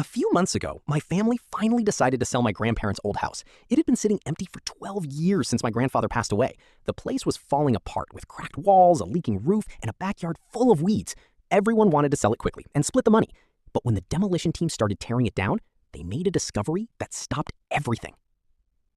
A few months ago, my family finally decided to sell my grandparents' old house. It had been sitting empty for 12 years since my grandfather passed away. The place was falling apart with cracked walls, a leaking roof, and a backyard full of weeds. Everyone wanted to sell it quickly and split the money. But when the demolition team started tearing it down, they made a discovery that stopped everything.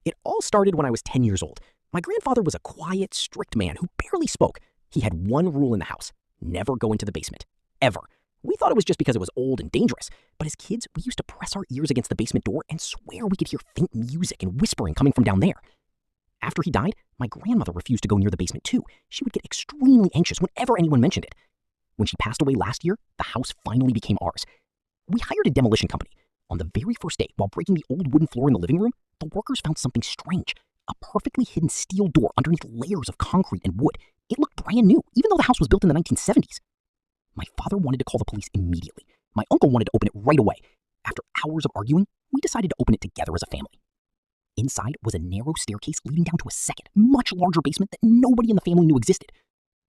It all started when I was 10 years old. My grandfather was a quiet, strict man who barely spoke. He had one rule in the house: never go into the basement. Ever. We thought it was just because it was old and dangerous, but as kids, we used to press our ears against the basement door and swear we could hear faint music and whispering coming from down there. After he died, my grandmother refused to go near the basement too. She would get extremely anxious whenever anyone mentioned it. When she passed away last year, the house finally became ours. We hired a demolition company. On the very first day, while breaking the old wooden floor in the living room, the workers found something strange: a perfectly hidden steel door underneath layers of concrete and wood. It looked brand new, even though the house was built in the 1970s. My father wanted to call the police immediately. My uncle wanted to open it right away. After hours of arguing, we decided to open it together as a family. Inside was a narrow staircase leading down to a second, much larger basement that nobody in the family knew existed.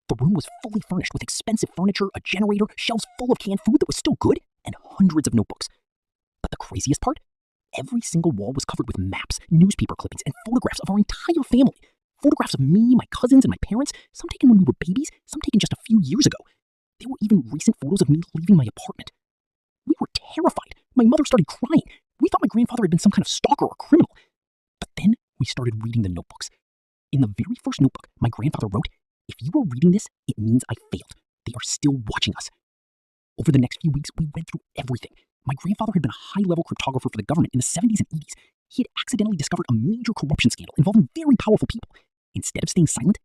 The room was fully furnished with expensive furniture, a generator, shelves full of canned food that was still good, and hundreds of notebooks. But the craziest part? Every single wall was covered with maps, newspaper clippings, and photographs of our entire family. Photographs of me, my cousins, and my parents, some taken when we were babies, some taken just a few years ago. There were even recent photos of me leaving my apartment. We were terrified. My mother started crying. We thought my grandfather had been some kind of stalker or criminal. But then we started reading the notebooks. In the very first notebook, my grandfather wrote, "If you are reading this, it means I failed. They are still watching us." Over the next few weeks, we went through everything. My grandfather had been a high-level cryptographer for the government in the 70s and 80s. He had accidentally discovered a major corruption scandal involving very powerful people. Instead of staying silent,